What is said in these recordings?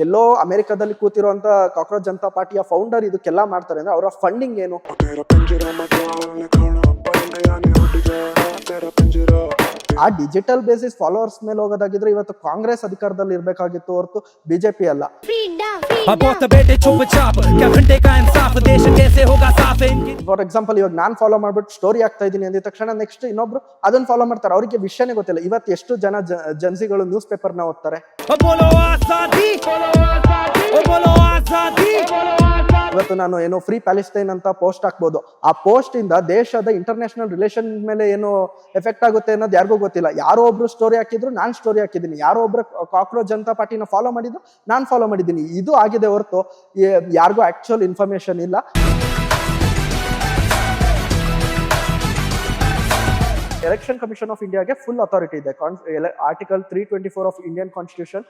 ಎಲ್ಲೋ ಅಮೆರಿಕದಲ್ಲಿ ಕೂತಿರುವಂತ ಕಾಕ್ರೋಚ್ ಜನತಾ ಪಾರ್ಟಿಯ ಫೌಂಡರ್ ಇದಕ್ಕೆಲ್ಲ ಮಾಡ್ತಾರೆ ಅಂದ್ರೆ ಅವರ ಫಂಡಿಂಗ್ ಏನು? ಆ ಡಿಜಿಟಲ್ ಬೇಸಿಸ್ ಫಾಲೋವರ್ಸ್ ಮೇಲೆ ಹೋಗೋದಾಗಿದ್ರೆ ಇವತ್ತು ಕಾಂಗ್ರೆಸ್ ಅಧಿಕಾರದಲ್ಲಿ ಇರಬೇಕಾಗಿತ್ತು ಹೊರತು ಬಿಜೆಪಿ ಅಲ್ಲ. ಫಾರ್ ಎಕ್ಸಾಂಪಲ್ ಇವಾಗ ನಾನ್ ಫಾಲೋ ಮಾಡ್ಬಿಟ್ಟು ಸ್ಟೋರಿ ಆಗ್ತಾ ಇದೀನಿ ಅಂದ ತಕ್ಷಣ ನೆಕ್ಸ್ಟ್ ಇನ್ನೊಬ್ರು ಅದನ್ನ ಫಾಲೋ ಮಾಡ್ತಾರೆ. ಅವರಿಗೆ ವಿಷಯನೇ ಗೊತ್ತಿಲ್ಲ. ಇವತ್ತು ಎಷ್ಟು ಜನ ಜನ್ಸಿಗಳು ನ್ಯೂಸ್ ಪೇಪರ್ ನ ಓದ್ತಾರೆ. ಇವತ್ತು ನಾನು ಏನೋ ಫ್ರೀ ಪ್ಯಾಲೆಸ್ಟೈನ್ ಅಂತ ಪೋಸ್ಟ್ ಹಾಕ್ಬೋದು. ಆ ಪೋಸ್ಟ್ ಇಂದ ದೇಶದ ಇಂಟರ್ನ್ಯಾಷನಲ್ ರಿಲೇಷನ್ ಮೇಲೆ ಏನು ಎಫೆಕ್ಟ್ ಆಗುತ್ತೆ ಅನ್ನೋದು ಯಾರಿಗೂ ಗೊತ್ತಿಲ್ಲ. ಯಾರೋ ಒಬ್ರು ಸ್ಟೋರಿ ಹಾಕಿದ್ರು, ನಾನ್ ಸ್ಟೋರಿ ಹಾಕಿದ್ದೀನಿ. ಯಾರೋ ಒಬ್ರು ಕಾಕ್ರೋಚ್ ಜನತಾ ಪಾರ್ಟಿನ ಫಾಲೋ ಮಾಡಿದ್ರು, ನಾನ್ ಫಾಲೋ ಮಾಡಿದ್ದೀನಿ. ಇದು ಆಗಿದೆ ಹೊರತು ಯಾರಿಗೂ ಆಕ್ಚುಯಲ್ ಇನ್ಫಾರ್ಮೇಶನ್ ಇಲ್ಲ. ಎಲೆಕ್ಷನ್ ಕಮಿಷನ್ ಆಫ್ ಇಂಡಿಯಾಗೆ ಫುಲ್ ಅಥಾರಿಟಿ ಇದೆ. Article 324 of Indian constitution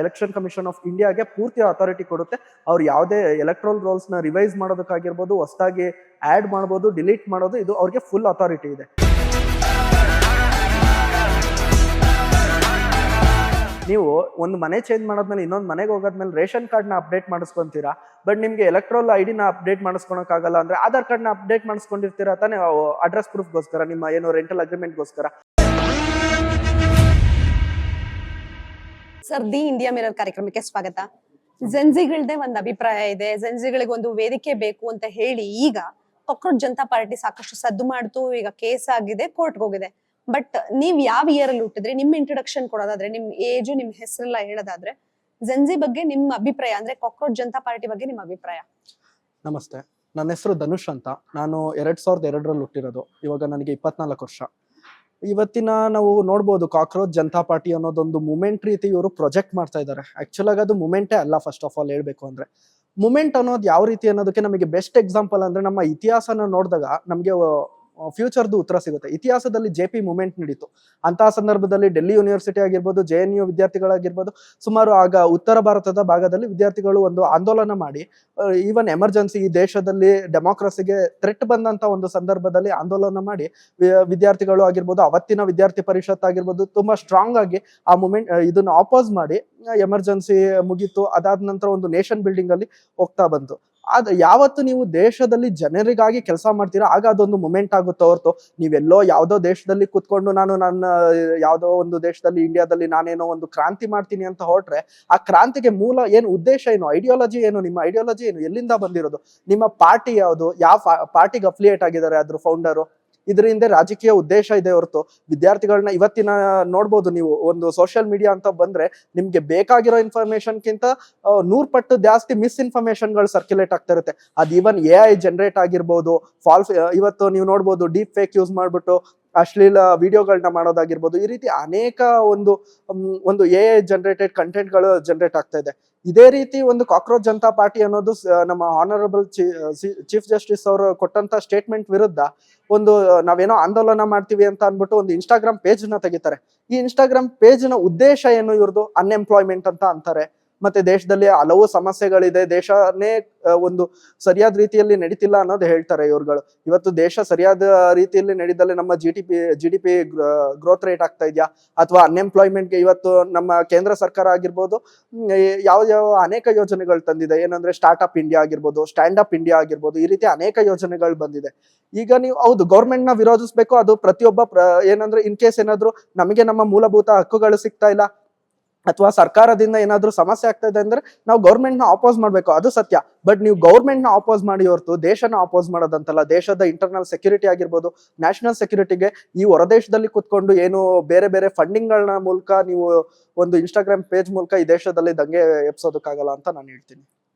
election commission of ಇಂಡಿಯಾಗೆ ಪೂರ್ತಿ ಅಥಾರಿಟಿ ಕೊಡುತ್ತೆ. ಅವ್ರು ಯಾವುದೇ ಎಲೆಕ್ಟ್ರಲ್ ರೋಲ್ಸ್ ನ ರಿವೈಸ್ ಮಾಡೋದಕ್ಕಾಗಿರ್ಬೋದು, ಹೊಸದಾಗಿ ಆಡ್ ಮಾಡ್ಬೋದು, ಡಿಲೀಟ್ ಮಾಡೋದು, ಇದು ಅವ್ರಿಗೆ ಫುಲ್ ಅಥಾರಿಟಿ ಇದೆ. ನೀವು ಒಂದು ಮನೆ ಚೇಂಜ್ ಮಾಡೋದ್ಮೇಲೆ ಇನ್ನೊಂದು ಮನೆಗೆ ಹೋಗೋದ್ಮೇಲೆ ರೇಷನ್ ಕಾರ್ಡ್ನ ಅಪ್ಡೇಟ್ ಮಾಡಿಸ್ಕೊಂತೀರಾ. ಬಟ್ ನಿಮ್ಗೆ ಎಲೆಕ್ಟ್ರಲ್ ಐಡಿನ ಅಪ್ಡೇಟ್ ಮಾಡಿಸ್ಕೊಳಕ್ಕಾಗಲ್ಲ ಅಂದ್ರೆ ಆಧಾರ್ ಕಾರ್ಡ್ನ ಅಪ್ಡೇಟ್ ಮಾಡಿಸ್ಕೊಂಡಿರ್ತೀರಾ ತಾನೇ, ಅಡ್ರೆಸ್ ಪ್ರೂಫ್ಗೋಸ್ಕರ, ನಿಮ್ಮ ಏನೋ ರೆಂಟಲ್ ಅಗ್ರಿಮೆಂಟ್ಗೋಸ್ಕರ. ಸರ್, ದಿ ಇಂಡಿಯಾ ಮಿರರ್ ಕಾರ್ಯಕ್ರಮಕ್ಕೆ ಸ್ವಾಗತ. ಜೆನ್ಸಿಗಳದೇ ಒಂದು ಅಭಿಪ್ರಾಯ ಇದೆ, ಜೆನ್ಸಿಗಳಿಗೆ ಒಂದು ವೇದಿಕೆ ಬೇಕು ಅಂತ ಹೇಳಿ ಈಗ ಕಾಕ್ರೋಚ್ ಜನತಾ ಪಾರ್ಟಿ ಸಾಕಷ್ಟು ಸದ್ದು ಮಾಡ್ತು. ಈಗ ಕೇಸ್ ಆಗಿದೆ, ಕೋರ್ಟ್ಗೆ ಹೋಗಿದೆ. ಬಟ್ ನೀವ್ ಯಾವ ಇಯರ್ ಅಲ್ಲಿ ಹುಟ್ಟಿದ್ರಿ, ನಿಮ್ ಇಂಟ್ರೊಡಕ್ಷನ್ ಕೊಡೋದಾದ್ರೆ, ನಿಮ್ ಏಜು, ನಿಮ್ ಹೆಸರೆಲ್ಲ ಹೇಳೋದಾದ್ರೆ, ಜೆನ್ಸಿ ಬಗ್ಗೆ ನಿಮ್ಮ ಅಭಿಪ್ರಾಯ, ಅಂದ್ರೆ ಕಾಕ್ರೋಚ್ ಜನತಾ ಪಾರ್ಟಿ ಬಗ್ಗೆ ನಿಮ್ಮ ಅಭಿಪ್ರಾಯ. ನಮಸ್ತೆ, ನನ್ನ ಹೆಸರು ಧನುಷ್ ಅಂತ. ನಾನು 2002ರಲ್ಲಿ ಹುಟ್ಟಿರೋದು. ಇವಾಗ ನನಗೆ 24 ವರ್ಷ. ಇವತ್ತಿನ ನಾವು ನೋಡ್ಬೋದು ಕಾಕ್ರೋಚ್ ಜನತಾ ಪಾರ್ಟಿ ಅನ್ನೋದೊಂದು ಮೂಮೆಂಟ್ ರೀತಿ ಇವರು ಪ್ರೊಜೆಕ್ಟ್ ಮಾಡ್ತಾ ಇದ್ದಾರೆ. ಆಕ್ಚುಲ್ ಆಗಿ ಅದು ಮೂಮೆಂಟೇ ಅಲ್ಲ. ಫಸ್ಟ್ ಆಫ್ ಆಲ್ ಹೇಳ್ಬೇಕು ಅಂದ್ರೆ, ಮೂಮೆಂಟ್ ಅನ್ನೋದು ಯಾವ ರೀತಿ ಅನ್ನೋದಕ್ಕೆ ನಮಗೆ ಬೆಸ್ಟ್ ಎಕ್ಸಾಂಪಲ್ ಅಂದ್ರೆ ನಮ್ಮ ಇತಿಹಾಸನ ನೋಡಿದಾಗ ನಮಗೆ ಫ್ಯೂಚರ್ದು ಉತ್ತರ ಸಿಗುತ್ತೆ. ಇತಿಹಾಸದಲ್ಲಿ JP ಮೂವ್ಮೆಂಟ್ ನಡೀತು. ಅಂತಹ ಸಂದರ್ಭದಲ್ಲಿ ಡೆಲ್ಲಿ ಯೂನಿವರ್ಸಿಟಿ ಆಗಿರ್ಬೋದು, JNU ವಿದ್ಯಾರ್ಥಿಗಳಾಗಿರ್ಬೋದು, ಸುಮಾರು ಆಗ ಉತ್ತರ ಭಾರತದ ಭಾಗದಲ್ಲಿ ವಿದ್ಯಾರ್ಥಿಗಳು ಒಂದು ಆಂದೋಲನ ಮಾಡಿ, ಈವನ್ ಎಮರ್ಜೆನ್ಸಿ, ಈ ದೇಶದಲ್ಲಿ ಡೆಮೋಕ್ರಸಿಗೆ ಥ್ರೆಟ್ ಬಂದಂತ ಒಂದು ಸಂದರ್ಭದಲ್ಲಿ ಆಂದೋಲನ ಮಾಡಿ ವಿದ್ಯಾರ್ಥಿಗಳು ಆಗಿರ್ಬೋದು, ಅವತ್ತಿನ ವಿದ್ಯಾರ್ಥಿ ಪರಿಷತ್ ಆಗಿರ್ಬೋದು, ತುಂಬಾ ಸ್ಟ್ರಾಂಗ್ ಆಗಿ ಆ ಮೂಮೆಂಟ್ ಇದನ್ನ ಆಪೋಸ್ ಮಾಡಿ ಎಮರ್ಜೆನ್ಸಿ ಮುಗೀತು. ಅದಾದ ನಂತರ ಒಂದು ನೇಷನ್ ಬಿಲ್ಡಿಂಗ್ ಅಲ್ಲಿ ಹೋಗ್ತಾ ಬಂತು. ಯಾವತ್ತು ನೀವು ದೇಶದಲ್ಲಿ ಜನರಿಗಾಗಿ ಕೆಲಸ ಮಾಡ್ತೀರಾ ಆಗ ಅದೊಂದು ಮೂಮೆಂಟ್ ಆಗುತ್ತೆ ಹೊರತು ನೀವೆಲ್ಲೋ ಯಾವ್ದೋ ದೇಶದಲ್ಲಿ ಕುತ್ಕೊಂಡು ನಾನು ನನ್ನ ಯಾವ್ದೋ ಒಂದು ದೇಶದಲ್ಲಿ ಇಂಡಿಯಾದಲ್ಲಿ ನಾನೇನೋ ಒಂದು ಕ್ರಾಂತಿ ಮಾಡ್ತೀನಿ ಅಂತ ಹೊರಟ್ರೆ ಆ ಕ್ರಾಂತಿಗೆ ಮೂಲ ಏನು, ಉದ್ದೇಶ ಏನು, ಐಡಿಯಾಲಜಿ ಏನು, ನಿಮ್ಮ ಐಡಿಯಾಲಜಿ ಏನು, ಎಲ್ಲಿಂದ ಬಂದಿರೋದು, ನಿಮ್ಮ ಪಾರ್ಟಿ ಯಾವುದು, ಯಾವ ಪಾರ್ಟಿಗೆ ಅಫಿಲಿಯೇಟ್ ಆಗಿದ್ದಾರೆ ಅದ್ರ ಫೌಂಡರು, ಇದ್ರ ಹಿಂದೆ ರಾಜಕೀಯ ಉದ್ದೇಶ ಇದೆ ಹೊರತು ವಿದ್ಯಾರ್ಥಿಗಳನ್ನ ಇವತ್ತಿನ ನೋಡ್ಬೋದು ನೀವು. ಒಂದು ಸೋಷಿಯಲ್ ಮೀಡಿಯಾ ಅಂತ ಬಂದ್ರೆ ನಿಮ್ಗೆ ಬೇಕಾಗಿರೋ ಇನ್ಫಾರ್ಮೇಶನ್ಗಿಂತ 100 ಪಟ್ಟು ಜಾಸ್ತಿ ಮಿಸ್ ಇನ್ಫಾರ್ಮೇಶನ್ಗಳು ಸರ್ಕ್ಯುಲೇಟ್ ಆಗ್ತಾ ಇರುತ್ತೆ. ಅದು ಈವನ್ AI ಜನರೇಟ್ ಆಗಿರ್ಬೋದು, ಇವತ್ತು ನೀವು ನೋಡ್ಬೋದು ಡೀಪ್ ಫೇಕ್ ಯೂಸ್ ಮಾಡ್ಬಿಟ್ಟು ಅಶ್ಲೀಲ ವಿಡಿಯೋಗಳನ್ನ ಮಾಡೋದಾಗಿರ್ಬೋದು. ಈ ರೀತಿ ಅನೇಕ ಒಂದು AI ಜನರೇಟೆಡ್ ಕಂಟೆಂಟ್ಗಳು ಜನರೇಟ್ ಆಗ್ತಾ ಇದೆ. ಇದೇ ರೀತಿ ಒಂದು ಕಾಕ್ರೋಚ್ ಜನತಾ ಪಾರ್ಟಿ ಅನ್ನೋದು ನಮ್ಮ ಆನರಬಲ್ ಚೀಫ್ ಜಸ್ಟಿಸ್ ಅವರು ಕೊಟ್ಟಂತ ಸ್ಟೇಟ್ಮೆಂಟ್ ವಿರುದ್ಧ ಒಂದು ನಾವೇನೋ ಆಂದೋಲನ ಮಾಡ್ತೀವಿ ಅಂತ ಅನ್ಬಿಟ್ಟು ಒಂದು ಇನ್ಸ್ಟಾಗ್ರಾಮ್ ಪೇಜ್ ನ ತೆಗಿತಾರೆ. ಈ ಇನ್ಸ್ಟಾಗ್ರಾಮ್ ಪೇಜ್ ನ ಉದ್ದೇಶ ಏನು, ಇವ್ರದ್ದು ಅನ್ಎಂಪ್ಲಾಯ್ಮೆಂಟ್ ಅಂತ ಅಂತಾರೆ. ಮತ್ತೆ ದೇಶದಲ್ಲಿ ಹಲವು ಸಮಸ್ಯೆಗಳಿದೆ, ದೇಶನೇ ಒಂದು ಸರಿಯಾದ ರೀತಿಯಲ್ಲಿ ನಡೀತಿಲ್ಲ ಅನ್ನೋದು ಹೇಳ್ತಾರೆ ಇವ್ರುಗಳು. ಇವತ್ತು ದೇಶ ಸರಿಯಾದ ರೀತಿಯಲ್ಲಿ ನಡೀದಲ್ಲೇ ನಮ್ಮ G D P growth rate ಆಗ್ತಾ ಇದೆಯಾ, ಅಥವಾ ಅನ್ಎಂಪ್ಲಾಯ್ಮೆಂಟ್ಗೆ ಇವತ್ತು ನಮ್ಮ ಕೇಂದ್ರ ಸರ್ಕಾರ ಆಗಿರ್ಬೋದು ಯಾವ ಅನೇಕ ಯೋಜನೆಗಳು ತಂದಿದೆ. ಏನಂದ್ರೆ ಸ್ಟಾರ್ಟ್ ಅಪ್ ಇಂಡಿಯಾ ಆಗಿರ್ಬೋದು, ಸ್ಟ್ಯಾಂಡ್ ಅಪ್ ಇಂಡಿಯಾ ಆಗಿರ್ಬೋದು, ಈ ರೀತಿ ಅನೇಕ ಯೋಜನೆಗಳು ಬಂದಿದೆ. ಈಗ ನೀವು ಹೌದು ಗೌರ್ಮೆಂಟ್ ನ ವಿರೋಧಿಸ್ಬೇಕು, ಅದು ಪ್ರತಿಯೊಬ್ಬ ಏನಂದ್ರೆ ಇನ್ ಕೇಸ್ ಏನಾದ್ರು ನಮಗೆ ನಮ್ಮ ಮೂಲಭೂತ ಹಕ್ಕುಗಳು ಸಿಗ್ತಾ ಇಲ್ಲ ಅಥವಾ ಸರ್ಕಾರದಿಂದ ಏನಾದ್ರೂ ಸಮಸ್ಯೆ ಆಗ್ತಾ ಇದೆ ಅಂದ್ರೆ ನಾವು ಗೌರ್ಮೆಂಟ್ ನ ಅಪೋಸ್ ಮಾಡ್ಬೇಕು, ಅದು ಸತ್ಯ. ಬಟ್ ನೀವು ಗೌರ್ಮೆಂಟ್ ನ ಅಪೋಸ್ ಮಾಡಿ ಹೊರತು ದೇಶನ ಅಪೋಸ್ ಮಾಡೋದಂತಲ್ಲ. ದೇಶದ ಇಂಟರ್ನಲ್ ಸೆಕ್ಯೂರಿಟಿ ಆಗಿರ್ಬೋದು, ನ್ಯಾಷನಲ್ ಸೆಕ್ಯೂರಿಟಿಗೆ ಈ ಹೊರದೇಶದಲ್ಲಿ ಕುತ್ಕೊಂಡು ಏನು ಬೇರೆ ಬೇರೆ ಫಂಡಿಂಗ್ ಗಳನ್ನ ಮೂಲಕ ನೀವು ಒಂದು ಇನ್ಸ್ಟಾಗ್ರಾಮ್ ಪೇಜ್ ಮೂಲಕ ಈ ದೇಶದಲ್ಲಿ ದಂಗೆ ಎಬ್ಸೋದಕ್ಕಾಗಲ್ಲ ಅಂತ ನಾನು ಹೇಳ್ತೀನಿ.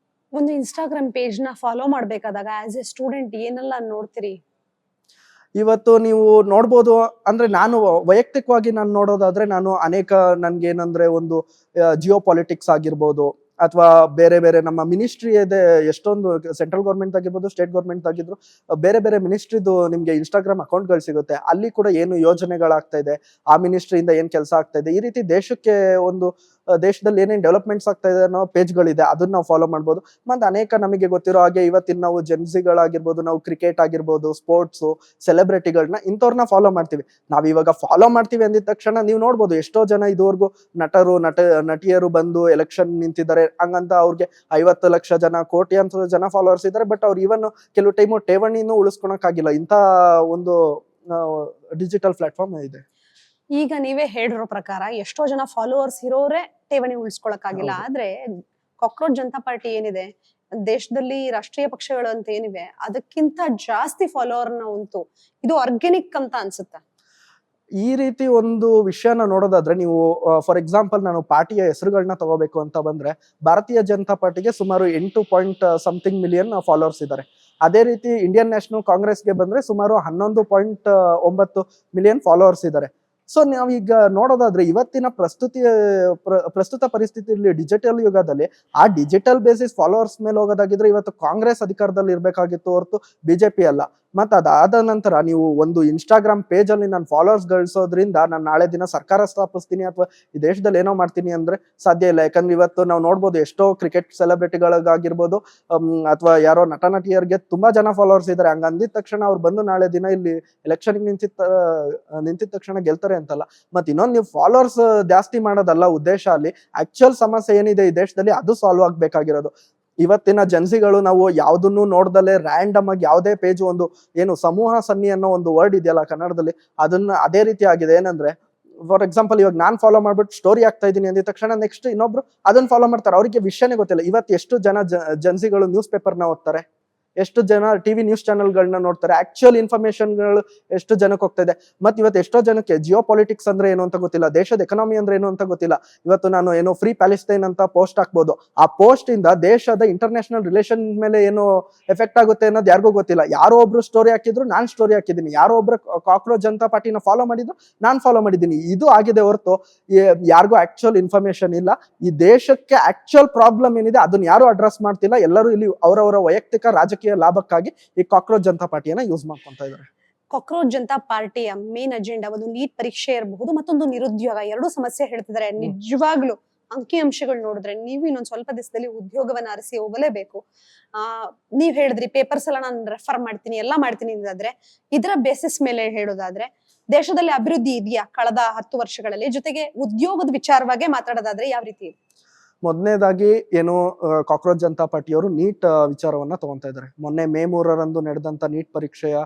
ಒಂದು ಇನ್ಸ್ಟಾಗ್ರಾಮ್ ಪೇಜ್ ನ ಫಾಲೋ ಮಾಡ್ಬೇಕಾದಾಗ ಆಸ್ ಎ ಸ್ಟೂಡೆಂಟ್ ಏನೆಲ್ಲ ನೋಡ್ತೀರಿ? ಇವತ್ತು ನೀವು ನೋಡ್ಬೋದು ಅಂದ್ರೆ ನಾನು ವೈಯಕ್ತಿಕವಾಗಿ ನಾನು ನೋಡೋದಾದ್ರೆ ನಾನು ಅನೇಕ ನನ್ಗೇನಂದ್ರೆ ಒಂದು ಜಿಯೋ ಪಾಲಿಟಿಕ್ಸ್ ಆಗಿರ್ಬೋದು ಅಥವಾ ಬೇರೆ ಬೇರೆ ನಮ್ಮ ಮಿನಿಸ್ಟ್ರಿ ಇದೆ, ಎಷ್ಟೊಂದು ಸೆಂಟ್ರಲ್ ಗೌರ್ಮೆಂಟ್ ಆಗಿರ್ಬೋದು, ಸ್ಟೇಟ್ ಗೌರ್ಮೆಂಟ್ ಆಗಿದ್ರು, ಬೇರೆ ಬೇರೆ ಮಿನಿಸ್ಟ್ರಿದು ನಿಮ್ಗೆ ಇನ್ಸ್ಟಾಗ್ರಾಮ್ ಅಕೌಂಟ್ಗಳು ಸಿಗುತ್ತೆ. ಅಲ್ಲಿ ಕೂಡ ಏನು ಯೋಜನೆಗಳಾಗ್ತಾ ಇದೆ, ಆ ಮಿನಿಸ್ಟ್ರಿಯಿಂದ ಏನ್ ಕೆಲಸ ಆಗ್ತಾ ಇದೆ, ಈ ರೀತಿ ದೇಶಕ್ಕೆ ಒಂದು ದೇಶದಲ್ಲಿ ಏನೇನ್ ಡೆವಲಪ್ಮೆಂಟ್ಸ್ ಆಗ್ತಾ ಇದೆ ಅನ್ನೋ ಪೇಜ್ಗಳಿದೆ, ಅದನ್ನ ನಾವು ಫಾಲೋ ಮಾಡ್ಬೋದು. ಮತ್ತೆ ಅನೇಕ ನಮಗೆ ಗೊತ್ತಿರೋ ಹಾಗೆ ಇವತ್ತಿನ ನಾವು ಜೆನ್ಸಿಗಳಾಗಿರ್ಬೋದು, ನಾವು ಕ್ರಿಕೆಟ್ ಆಗಿರ್ಬೋದು, ಸ್ಪೋರ್ಟ್ಸ್ ಸೆಲೆಬ್ರಿಟಿಗಳನ್ನ ಇಂಥವ್ರನ್ನ ಫಾಲೋ ಮಾಡ್ತೀವಿ. ನಾವ್ ಇವಾಗ ಫಾಲೋ ಮಾಡ್ತೀವಿ ಅಂದಿದ ತಕ್ಷಣ ನೀವು ನೋಡ್ಬೋದು ಎಷ್ಟೋ ಜನ ಇದುವರೆಗೂ ನಟಿಯರು ಬಂದು ಎಲೆಕ್ಷನ್ ನಿಂತಿದ್ದಾರೆ, ಹಂಗಂತ ಅವ್ರಿಗೆ 50 ಲಕ್ಷ ಜನ, ಕೋಟ್ಯಾಂತರ ಜನ ಫಾಲೋವರ್ಸ್ ಇದ್ದಾರೆ. ಬಟ್ ಅವ್ರು ಇವನ್ ಕೆಲವು ಟೈಮು ಠೇವಣಿನೂ ಉಳಿಸ್ಕೊಳಕ್ಕಾಗಿಲ್ಲ, ಇಂಥ ಒಂದು ಡಿಜಿಟಲ್ ಪ್ಲಾಟ್ಫಾರ್ಮ್ ಇದೆ. ಈಗ ನೀವೇ ಹೇಳಿರೋ ಪ್ರಕಾರ ಎಷ್ಟೋ ಜನ ಫಾಲೋವರ್ಸ್ ಇರೋರೆ ಠೇವಣಿ ಉಳಿಸ್ಕೊಳಕ್ಕಾಗಿಲ್ಲ. ಆದ್ರೆ ಕಾಕ್ರೋಚ್ ಜನತಾ ಪಾರ್ಟಿ ಏನಿದೆ, ದೇಶದಲ್ಲಿ ರಾಷ್ಟ್ರೀಯ ಪಕ್ಷಗಳು ಅಂತ ಏನಿವೆ ಅದಕ್ಕಿಂತ ಜಾಸ್ತಿ ಫಾಲೋವರ್ನ ಉಂಟು. ಇದು ಆರ್ಗ್ಯಾನಿಕ್ ಅಂತ ಅನ್ಸುತ್ತೆ. ಈ ರೀತಿ ಒಂದು ವಿಷಯನ ನೋಡೋದಾದ್ರೆ ನೀವು ಫಾರ್ ಎಕ್ಸಾಂಪಲ್ ನಾನು ಪಾರ್ಟಿಯ ಹೆಸರುಗಳನ್ನ ತಗೋಬೇಕು ಅಂತ ಬಂದ್ರೆ, ಭಾರತೀಯ ಜನತಾ ಪಾರ್ಟಿಗೆ ಸುಮಾರು 8 ಮಿಲಿಯನ್ ಫಾಲೋವರ್ಸ್ ಇದ್ದಾರೆ. ಅದೇ ರೀತಿ ಇಂಡಿಯನ್ ನ್ಯಾಷನಲ್ ಕಾಂಗ್ರೆಸ್ಗೆ ಬಂದ್ರೆ ಸುಮಾರು 11.9 ಮಿಲಿಯನ್ ಫಾಲೋವರ್ಸ್ ಇದ್ದಾರೆ. ಸೊ ನಾವೀಗ ನೋಡೋದಾದ್ರೆ ಇವತ್ತಿನ ಪ್ರಸ್ತುತ ಪರಿಸ್ಥಿತಿಯಲ್ಲಿ ಡಿಜಿಟಲ್ ಯುಗದಲ್ಲಿ ಆ ಡಿಜಿಟಲ್ ಬೇಸಿಸ್ ಫಾಲೋವರ್ಸ್ ಮೇಲೆ ಹೋಗೋದಾಗಿದ್ರೆ ಇವತ್ತು ಕಾಂಗ್ರೆಸ್ ಅಧಿಕಾರದಲ್ಲಿ ಇರ್ಬೇಕಾಗಿತ್ತು ಹೊರತು ಬಿಜೆಪಿ ಅಲ್ಲ. ಮತ್ತೆ ಅದಾದ ನಂತರ ನೀವು ಒಂದು ಇನ್ಸ್ಟಾಗ್ರಾಮ್ ಪೇಜ್ ಅಲ್ಲಿ ನಾನು ಫಾಲೋವರ್ಸ್ ಗಳಿಸೋದ್ರಿಂದ ನಾನು ನಾಳೆ ದಿನ ಸರ್ಕಾರ ಸ್ಥಾಪಿಸ್ತೀನಿ ಅಥವಾ ಈ ದೇಶದಲ್ಲಿ ಏನೋ ಮಾಡ್ತೀನಿ ಅಂದ್ರೆ ಸಾಧ್ಯ ಇಲ್ಲ. ಯಾಕಂದ್ರೆ ಇವತ್ತು ನಾವು ನೋಡ್ಬೋದು ಎಷ್ಟೋ ಕ್ರಿಕೆಟ್ ಸೆಲೆಬ್ರಿಟಿಗಳಿಗಾಗಿರ್ಬೋದು ಅಥವಾ ಯಾರೋ ನಟಿಯರಿಗೆ ತುಂಬಾ ಜನ ಫಾಲೋವರ್ಸ್ ಇದ್ದಾರೆ. ಹಂಗ ಅಂದಿದ ತಕ್ಷಣ ಅವ್ರು ಬಂದು ನಾಳೆ ದಿನ ಇಲ್ಲಿ ಎಲೆಕ್ಷನ್ ನಿಂತಿದ ತಕ್ಷಣ ಗೆಲ್ತಾರೆ ಅಂತಲ್ಲ. ಮತ್ತೆ ಇನ್ನೊಂದು ನೀವು ಫಾಲೋವರ್ಸ್ ಜಾಸ್ತಿ ಮಾಡೋದಲ್ಲ ಉದ್ದೇಶ, ಅಲ್ಲಿ ಆಕ್ಚುಯಲ್ ಸಮಸ್ಯೆ ಏನಿದೆ ಈ ದೇಶದಲ್ಲಿ ಅದು ಸಾಲ್ವ್ ಆಗ್ಬೇಕಾಗಿರೋದು. ಇವತ್ತಿನ ಜನ್ಸಿಗಳು ನಾವು ಯಾವ್ದನ್ನು ನೋಡ್ದಲೆ ರ್ಯಾಂಡಮ್ ಆಗಿ ಯಾವುದೇ ಪೇಜ್ ಒಂದು ಏನು ಸಮೂಹ ಸನ್ನಿ ಅನ್ನೋ ಒಂದು ವರ್ಡ್ ಇದೆಯಲ್ಲ ಕನ್ನಡದಲ್ಲಿ, ಅದನ್ನ ಅದೇ ರೀತಿ ಆಗಿದೆ. ಏನಂದ್ರೆ ಫಾರ್ ಎಕ್ಸಾಂಪಲ್ ಇವಾಗ ನಾನ್ ಫಾಲೋ ಮಾಡ್ಬಿಟ್ಟು ಸ್ಟೋರಿ ಆಗ್ತಾ ಇದೀನಿ ಅಂದಿದ ತಕ್ಷಣ ನೆಕ್ಸ್ಟ್ ಇನ್ನೊಬ್ರು ಅದನ್ನ ಫಾಲೋ ಮಾಡ್ತಾರೆ. ಅವರಿಗೆ ವಿಷಯನೇ ಗೊತ್ತಿಲ್ಲ. ಇವತ್ತು ಎಷ್ಟು ಜನ ಜನ್ಸಿಗಳು ನ್ಯೂಸ್ ಪೇಪರ್ನ ಓದ್ತಾರೆ, ಎಷ್ಟು ಜನ ಟಿವಿ ನ್ಯೂಸ್ ಚಾನೆಲ್ಗಳನ್ನ ನೋಡ್ತಾರೆ, ಆಕ್ಚುಯಲ್ ಇನ್ಫಾರ್ಮೇಶನ್ಗಳು ಎಷ್ಟು ಜನಕ್ಕೆ ಹೋಗ್ತಾ ಇದೆ. ಮತ್ತೆ ಇವತ್ತು ಎಷ್ಟೋ ಜನಕ್ಕೆ ಜಿಯೋ ಪಾಲಿಟಿಕ್ಸ್ ಅಂದ್ರೆ ಏನು ಅಂತ ಗೊತ್ತಿಲ್ಲ, ದೇಶದ ಎಕನಾಮಿ ಅಂದ್ರೆ ಏನು ಅಂತ ಗೊತ್ತಿಲ್ಲ. ಇವತ್ತು ನಾನು ಏನೋ ಫ್ರೀ ಪ್ಯಾಲೆಸ್ತೈನ್ ಅಂತ ಪೋಸ್ಟ್ ಹಾಕ್ಬೋದು, ಆ ಪೋಸ್ಟ್ ಇಂದ ದೇಶದ ಇಂಟರ್ನ್ಯಾಷನಲ್ ರಿಲೇಷನ್ ಮೇಲೆ ಏನು ಎಫೆಕ್ಟ್ ಆಗುತ್ತೆ ಅನ್ನೋದು ಯಾರಿಗೂ ಗೊತ್ತಿಲ್ಲ. ಯಾರೋ ಒಬ್ರು ಸ್ಟೋರಿ ಹಾಕಿದ್ರು ನಾನ್ ಸ್ಟೋರಿ ಹಾಕಿದ್ದೀನಿ, ಯಾರೋ ಒಬ್ರು ಕಾಕ್ರೋಚ್ ಜನತಾ ಪಾರ್ಟಿನ ಫಾಲೋ ಮಾಡಿದ್ರು ನಾನ್ ಫಾಲೋ ಮಾಡಿದ್ದೀನಿ. ಇದು ಆಗಿದೆ ಹೊರತು ಯಾರಿಗೂ ಆಕ್ಚುಯಲ್ ಇನ್ಫಾರ್ಮೇಶನ್ ಇಲ್ಲ. ಈ ದೇಶಕ್ಕೆ ಆಕ್ಚುಯಲ್ ಪ್ರಾಬ್ಲಮ್ ಏನಿದೆ ಅದನ್ನ ಯಾರು ಅಡ್ರೆಸ್ ಮಾಡ್ತಿಲ್ಲ. ಎಲ್ಲರೂ ಇಲ್ಲಿ ಅವರವರ ವೈಯಕ್ತಿಕ ರಾಜಕೀಯ ಲಾಭಕ್ಕಾಗಿ ಈ ಕಾಕ್ರೋಚ್ ಜನತಾ ಪಾರ್ಟಿಯನ್ನ ಯೂಸ್ ಮಾಡ್ಕೊಂತ ಇದ್ದಾರೆ. ಕಾಕ್ರೋಚ್ ಜನತಾ ಪಾರ್ಟಿಯ ಮೇನ್ ಅಜೆಂಡಾ ಒಂದು ನೀಟ್ ಪರೀಕ್ಷೆ ಇರಬಹುದು, ಮತ್ತೊಂದು ನಿರುದ್ಯೋಗ, ಎರಡೂ ಸಮಸ್ಯೆ ಹೇಳ್ತಿದ್ದಾರೆ. ನಿಜವಾಗ್ಲು ಅಂಕಿ ಅಂಶಗಳು ನೋಡಿದ್ರೆ ನೀವು ಇನ್ನೊಂದ್ ಸ್ವಲ್ಪ ದಿವಸದಲ್ಲಿ ಉದ್ಯೋಗವನ್ನ ಅರಸಿ ಹೋಗಲೇಬೇಕು. ನೀವ್ ಹೇಳಿದ್ರಿ ಪೇಪರ್ಸ್ ಎಲ್ಲ ನಾನು ರೆಫರ್ ಮಾಡ್ತೀನಿ ಎಲ್ಲ ಮಾಡ್ತೀನಿ ಅಂತಾದ್ರೆ, ಇದರ ಬೇಸಿಸ್ ಮೇಲೆ ಹೇಳೋದಾದ್ರೆ ದೇಶದಲ್ಲಿ ಅಭಿವೃದ್ಧಿ ಇದೆಯಾ ಕಳೆದ 10 ವರ್ಷಗಳಲ್ಲಿ? ಜೊತೆಗೆ ಉದ್ಯೋಗದ ವಿಚಾರವಾಗಿ ಮಾತಾಡೋದಾದ್ರೆ ಯಾವ ರೀತಿ ಇದೆ? ಮೊದಲನೇದಾಗಿ ಏನು ಕಾಕ್ರೋಚ್ ಜನತಾ ಪಾರ್ಟಿಯವರು ನೀಟ್ ವಿಚಾರವನ್ನ ತಗೊಂತಾ ಇದ್ದಾರೆ. ಮೊನ್ನೆ ಮೇ 3ರಂದು ನಡೆದಂತ ನೀಟ್ ಪರೀಕ್ಷೆಯ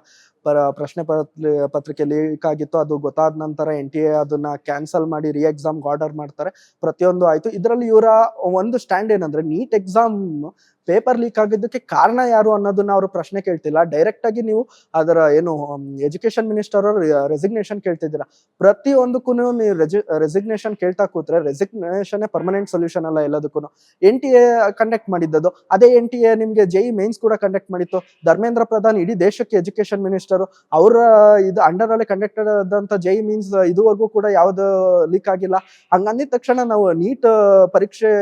ಪ್ರಶ್ನೆ ಪತ್ರಿಕೆ ಲೀಕ್ ಆಗಿತ್ತು. ಅದು ಗೊತ್ತಾದ ನಂತರ NTA ಅದನ್ನ ಕ್ಯಾನ್ಸಲ್ ಮಾಡಿ ರೀ ಎಕ್ಸಾಮ್ ಆರ್ಡರ್ ಮಾಡ್ತಾರೆ. ಪ್ರತಿಯೊಂದು ಆಯ್ತು. ಇದರಲ್ಲಿ ಇವರ ಒಂದು ಸ್ಟ್ಯಾಂಡ್ ಏನಂದ್ರೆ ನೀಟ್ ಎಕ್ಸಾಮ್ ಪೇಪರ್ ಲೀಕ್ ಆಗಿದ್ದಕ್ಕೆ ಕಾರಣ ಯಾರು ಅನ್ನೋದನ್ನ ಅವರು ಪ್ರಶ್ನೆ ಕೇಳ್ತಿಲ್ಲ. ಡೈರೆಕ್ಟ್ ಆಗಿ ನೀವು ಅದರ ಏನು ಎಜುಕೇಶನ್ ಮಿನಿಸ್ಟರ್ ಅವರು ರೆಸಿಗ್ನೇಷನ್ ಕೇಳ್ತಿದ್ದೀರಾ. ಪ್ರತಿಯೊಂದಕ್ಕೂ ನೀವು ರೆಸಿಗ್ನೇಷನ್ ಕೇಳ್ತಾ ಕೂತ್ರೆ ರೆಸಿಗ್ನೇಷನ್ ಪರ್ಮನೆಂಟ್ ಸೊಲ್ಯೂಷನ್ ಅಲ್ಲ ಎಲ್ಲದಕ್ಕೂ. NTA ಕಂಡಕ್ಟ್ ಮಾಡಿದ್ದದು, ಅದೇ NTA ನಿಮ್ಗೆ JEE ಮೇನ್ಸ್ ಕೂಡ ಕಂಡಕ್ಟ್ ಮಾಡಿತ್ತು. ಧರ್ಮೇಂದ್ರ ಪ್ರಧಾನ್ ಇಡೀ ದೇಶಕ್ಕೆ ಎಜುಕೇಶನ್ ಮಿನಿಸ್ಟರ್, ಅವರ ಇದು ಅಂಡರ್ ಅಲ್ಲಿ ಕಂಡಕ್ಟ್ ಆದಂತ JEE ಮೀನ್ಸ್ ಇದುವರೆಗೂ ಕೂಡ ಯಾವ್ದು ಲೀಕ್ ಆಗಿಲ್ಲ. ಹಂಗಂದಿದ ತಕ್ಷಣ ನಾವು ನೀಟ್ ಪರೀಕ್ಷೆ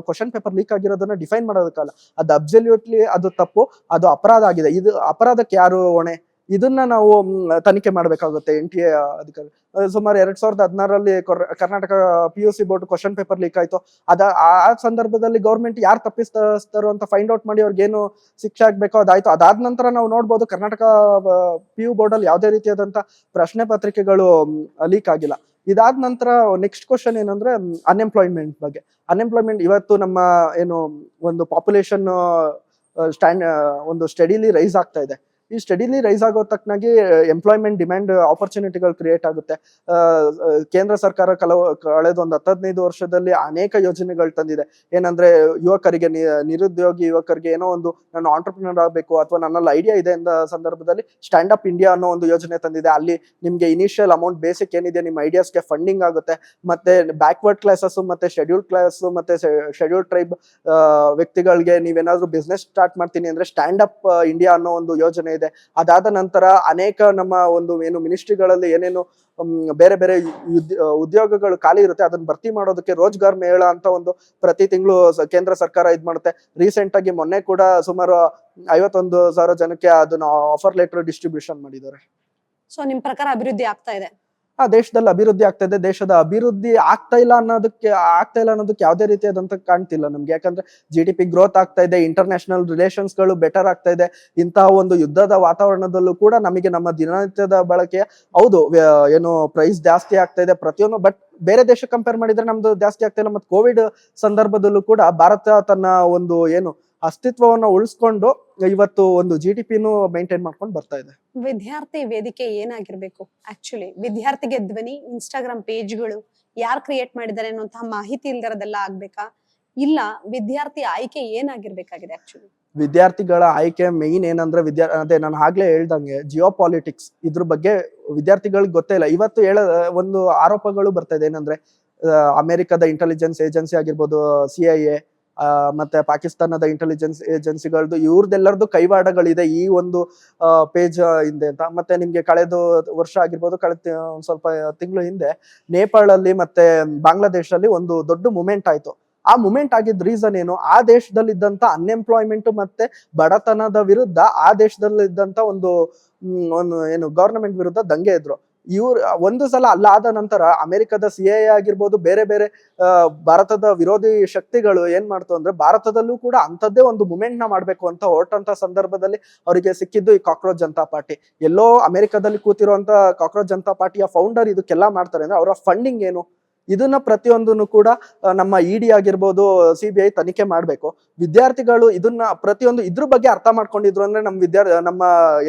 ಕ್ವಶನ್ ಪೇಪರ್ ಲೀಕ್ ಆಗಿರೋದನ್ನ ಡಿಫೈನ್ ಮಾಡೋದಕ್ಕಲ್ಲ, ಅದು ಅಬ್ಸಲ್ಯೂಟ್ಲಿ ಅದು ತಪ್ಪು, ಅದು ಅಪರಾಧ ಆಗಿದೆ. ಇದು ಅಪರಾಧಕ್ಕೆ ಯಾರು ಹೊಣೆ? ಇದನ್ನ ನಾವು ತನಿಖೆ ಮಾಡ್ಬೇಕಾಗುತ್ತೆ. NTA ಅಧಿಕಾರಿ ಸುಮಾರು 2016ರಲ್ಲಿ Karnataka PUC board question paper leak ಆಯ್ತು. ಆ ಸಂದರ್ಭದಲ್ಲಿ ಗೌರ್ಮೆಂಟ್ ಯಾರು ತಪ್ಪಿಸ್ತಾರೋ ಅಂತ ಫೈಂಡ್ ಔಟ್ ಮಾಡಿ ಅವ್ರಿಗೇನು ಶಿಕ್ಷೆ ಆಗ್ಬೇಕೋ ಅದಾಯ್ತು. ಅದಾದ ನಂತರ ನಾವು ನೋಡ್ಬೋದು ಕರ್ನಾಟಕ PU ಬೋರ್ಡ್ ಅಲ್ಲಿ ಯಾವುದೇ ರೀತಿಯಾದಂತ ಪ್ರಶ್ನೆ ಪತ್ರಿಕೆಗಳು ಲೀಕ್ ಆಗಿಲ್ಲ. ಇದಾದ ನಂತರ ನೆಕ್ಸ್ಟ್ ಕ್ವಶನ್ ಏನಂದ್ರೆ ಅನ್ಎಂಪ್ಲಾಯ್ಮೆಂಟ್ ಬಗ್ಗೆ. ಅನ್ಎಂಪ್ಲಾಯ್ಮೆಂಟ್ ಇವತ್ತು ನಮ್ಮ ಏನು ಒಂದು ಪಾಪ್ಯುಲೇಷನ್ ಒಂದು ಸ್ಟಡಿಲಿ ರೈಸ್ ಆಗ್ತಾ ಇದೆ. ಈ ಸ್ಟಡಿಲಿ ರೈಸ್ ಆಗೋ ತಕ್ಕನಾಗಿ ಎಂಪ್ಲಾಯ್ಮೆಂಟ್ ಡಿಮ್ಯಾಂಡ್ ಆಪರ್ಚುನಿಟಿಗಳು ಕ್ರಿಯೇಟ್ ಆಗುತ್ತೆ. ಕೇಂದ್ರ ಸರ್ಕಾರ ಕಳೆದ ಒಂದು 10-15 ವರ್ಷದಲ್ಲಿ ಅನೇಕ ಯೋಜನೆಗಳು ತಂದಿದೆ. ಏನಂದ್ರೆ ಯುವಕರಿಗೆ, ನಿರುದ್ಯೋಗಿ ಯುವಕರಿಗೆ ಏನೋ ಒಂದು ನಾನು ಆಂಟರ್ಪ್ರಿನರ್ ಆಗಬೇಕು ಅಥವಾ ನನ್ನಲ್ಲಿ ಐಡಿಯಾ ಇದೆ ಅಂತ ಸಂದರ್ಭದಲ್ಲಿ ಸ್ಟ್ಯಾಂಡ್ ಅಪ್ ಇಂಡಿಯಾ ಅನ್ನೋ ಒಂದು ಯೋಜನೆ ತಂದಿದೆ. ಅಲ್ಲಿ ನಿಮ್ಗೆ ಇನಿಷಿಯಲ್ ಅಮೌಂಟ್ ಬೇಸಿಕ್ ಏನಿದೆ ನಿಮ್ಮ ಐಡಿಯಾಸ್ಗೆ ಫಂಡಿಂಗ್ ಆಗುತ್ತೆ. ಮತ್ತೆ ಬ್ಯಾಕ್ವರ್ಡ್ ಕ್ಲಾಸಸ್ ಮತ್ತೆ ಶೆಡ್ಯೂಲ್ಡ್ ಕ್ಲಾಸ್ ಮತ್ತೆ ಶೆಡ್ಯೂಲ್ಡ್ ಟ್ರೈಬ್ ವ್ಯಕ್ತಿಗಳಿಗೆ ನೀವೇನಾದ್ರೂ ಬಿಸ್ನೆಸ್ ಸ್ಟಾರ್ಟ್ ಮಾಡ್ತೀನಿ ಅಂದ್ರೆ ಸ್ಟ್ಯಾಂಡ್ ಅಪ್ ಇಂಡಿಯಾ ಅನ್ನೋ ಒಂದು ಯೋಜನೆ ಇದೆ. ಅದಾದ ನಂತರ ಅನೇಕ ನಮ್ಮ ಒಂದು ಏನು ಮಿನಿಸ್ಟ್ರಿಗಳಲ್ಲಿ ಏನೇನು ಬೇರೆ ಬೇರೆ ಉದ್ಯೋಗಗಳು ಖಾಲಿ ಇರುತ್ತೆ ಅದನ್ನ ಭರ್ತಿ ಮಾಡೋದಕ್ಕೆ ರೋಜ್ಗಾರ್ ಮೇಳ ಅಂತ ಒಂದು ಪ್ರತಿ ತಿಂಗಳು ಕೇಂದ್ರ ಸರ್ಕಾರ ಇದ್ ಮಾಡುತ್ತೆ. ರೀಸೆಂಟ್ ಆಗಿ ಮೊನ್ನೆ ಕೂಡ ಸುಮಾರು 51,000 ಜನಕ್ಕೆ ಅದನ್ನ ಆಫರ್ ಲೆಟರ್ ಡಿಸ್ಟ್ರಿಬ್ಯೂಷನ್ ಮಾಡಿದ್ದಾರೆ. ಸೊ ನಿಮ್ ಪ್ರಕಾರ ಅಭಿವೃದ್ಧಿ ಆಗ್ತಾ ಇದೆ? ಆ ದೇಶದಲ್ಲಿ ಅಭಿವೃದ್ಧಿ ಆಗ್ತಾ ಇದೆ, ದೇಶದ ಅಭಿವೃದ್ಧಿ ಆಗ್ತಾ ಇಲ್ಲ ಅನ್ನೋದಕ್ಕೆ ಯಾವುದೇ ರೀತಿಯಾದಂತ ಕಾಣ್ತಿಲ್ಲ ನಮ್ಗೆ. ಯಾಕಂದ್ರೆ GDP ಗ್ರೋತ್ ಆಗ್ತಾ ಇದೆ, ಇಂಟರ್ನ್ಯಾಷನಲ್ ರಿಲೇಷನ್ಸ್ ಗಳು ಬೆಟರ್ ಆಗ್ತಾ ಇದೆ. ಇಂತಹ ಒಂದು ಯುದ್ಧದ ವಾತಾವರಣದಲ್ಲೂ ಕೂಡ ನಮಗೆ ನಮ್ಮ ದಿನನಿತ್ಯದ ಬಳಕೆ ಹೌದು ಏನು ಪ್ರೈಸ್ ಜಾಸ್ತಿ ಆಗ್ತಾ ಇದೆ ಪ್ರತಿಯೊಂದು, ಬಟ್ ಬೇರೆ ದೇಶಕ್ಕೆ ಕಂಪೇರ್ ಮಾಡಿದ್ರೆ ನಮ್ದು ಜಾಸ್ತಿ ಆಗ್ತಾ ಇಲ್ಲ. ಮತ್ತೆ ಕೋವಿಡ್ ಸಂದರ್ಭದಲ್ಲೂ ಕೂಡ ಭಾರತ ತನ್ನ ಒಂದು ಏನು ಅಸ್ತಿತ್ವವನ್ನು ಉಳಿಸ್ಕೊಂಡು ಇವತ್ತು ಒಂದು GDP ಮೇಂಟೈನ್ ಮಾಡ್ಕೊಂಡು ಬರ್ತಾ ಇದೆ. ವಿದ್ಯಾರ್ಥಿ ವೇದಿಕೆ ಏನಾಗಿರ್ಬೇಕು? ಆಕ್ಚುಲಿ ವಿದ್ಯಾರ್ಥಿಗೆ ಧ್ವನಿ ಇನ್ಸ್ಟಾಗ್ರಾಮ್ ಪೇಜ್ಗಳು ಯಾರು ಕ್ರಿಯೇಟ್ ಮಾಡಿದ್ದಾರೆ ಅನ್ನುವಂತಹ ಮಾಹಿತಿ ಇಲ್ದಿರೋದೆಲ್ಲ ಆಗ್ಬೇಕಾ, ಇಲ್ಲ ವಿದ್ಯಾರ್ಥಿ ಆಯ್ಕೆ ಏನಾಗಿರ್ಬೇಕಾಗಿದೆ? ಆಕ್ಚುಲಿ ವಿದ್ಯಾರ್ಥಿಗಳ ಆಯ್ಕೆ ಮೇನ್ ಏನಂದ್ರೆ ಅದೇ ನಾನು ಆಗ್ಲೇ ಹೇಳ್ದಂಗೆ ಜಿಯೋ ಪಾಲಿಟಿಕ್ಸ್ ಇದ್ರ ಬಗ್ಗೆ ವಿದ್ಯಾರ್ಥಿಗಳಿಗೆ ಗೊತ್ತೇ ಇಲ್ಲ. ಇವತ್ತು ಒಂದು ಆರೋಪಗಳು ಬರ್ತಾ ಇದೆ ಏನಂದ್ರೆ ಅಮೆರಿಕದ ಇಂಟೆಲಿಜೆನ್ಸ್ ಏಜೆನ್ಸಿ ಆಗಿರ್ಬೋದು, CIA, ಮತ್ತೆ ಪಾಕಿಸ್ತಾನದ ಇಂಟೆಲಿಜೆನ್ಸ್ ಏಜೆನ್ಸಿಗಳದ್ದು ಇವ್ರದ್ದೆಲ್ಲರದು ಕೈವಾಡಗಳಿದೆ ಈ ಒಂದು ಪೇಜ್ ಹಿಂದೆ ಅಂತ. ಮತ್ತೆ ನಿಮ್ಗೆ ಕಳೆದ ವರ್ಷ ಆಗಿರ್ಬೋದು, ಒಂದ್ ಸ್ವಲ್ಪ ತಿಂಗಳು ಹಿಂದೆ ನೇಪಾಳಲ್ಲಿ ಮತ್ತೆ ಬಾಂಗ್ಲಾದೇಶಲ್ಲಿ ಒಂದು ದೊಡ್ಡ ಮೂಮೆಂಟ್ ಆಯ್ತು. ಆ ಮೂಮೆಂಟ್ ಆಗಿದ್ದ ರೀಸನ್ ಏನು? ಆ ದೇಶದಲ್ಲಿದ್ದಂತ ಅನ್ಎಂಪ್ಲಾಯ್ಮೆಂಟ್ ಮತ್ತೆ ಬಡತನದ ವಿರುದ್ಧ ಆ ದೇಶದಲ್ಲಿದ್ದಂತ ಒಂದು ಏನು ಗವರ್ನಮೆಂಟ್ ವಿರುದ್ಧ ದಂಗೆ ಇದ್ರು. ಒಂದು ಸಲ ಅಲ್ಲಾದ ನಂತರ ಅಮೆರಿಕದ CIA ಆಗಿರ್ಬೋದು, ಬೇರೆ ಬೇರೆ ಭಾರತದ ವಿರೋಧಿ ಶಕ್ತಿಗಳು ಏನ್ ಮಾಡ್ತು ಅಂದ್ರೆ ಭಾರತದಲ್ಲೂ ಕೂಡ ಅಂತದ್ದೇ ಒಂದು ಮೂಮೆಂಟ್ ನ ಮಾಡ್ಬೇಕು ಅಂತ ಹೊರಟಂತ ಸಂದರ್ಭದಲ್ಲಿ ಅವರಿಗೆ ಸಿಕ್ಕಿದ್ದು ಈ ಕಾಕ್ರೋಚ್ ಜನತಾ ಪಾರ್ಟಿ. ಎಲ್ಲೋ ಅಮೆರಿಕದಲ್ಲಿ ಕೂತಿರುವಂತ ಕಾಕ್ರೋಚ್ ಜನತಾ ಪಾರ್ಟಿಯ ಫೌಂಡರ್ ಇದಕ್ಕೆಲ್ಲ ಮಾಡ್ತಾರೆ ಅಂದ್ರೆ ಅವರ ಫಂಡಿಂಗ್ ಏನು? ಇದನ್ನ ಪ್ರತಿಯೊಂದನ್ನು ಕೂಡ ನಮ್ಮ ED ಆಗಿರ್ಬೋದು, CBI ತನಿಖೆ ಮಾಡ್ಬೇಕು. ವಿದ್ಯಾರ್ಥಿಗಳು ಇದನ್ನ ಪ್ರತಿಯೊಂದು ಇದ್ರ ಬಗ್ಗೆ ಅರ್ಥ ಮಾಡ್ಕೊಂಡಿದ್ರು ಅಂದ್ರೆ ನಮ್ಮ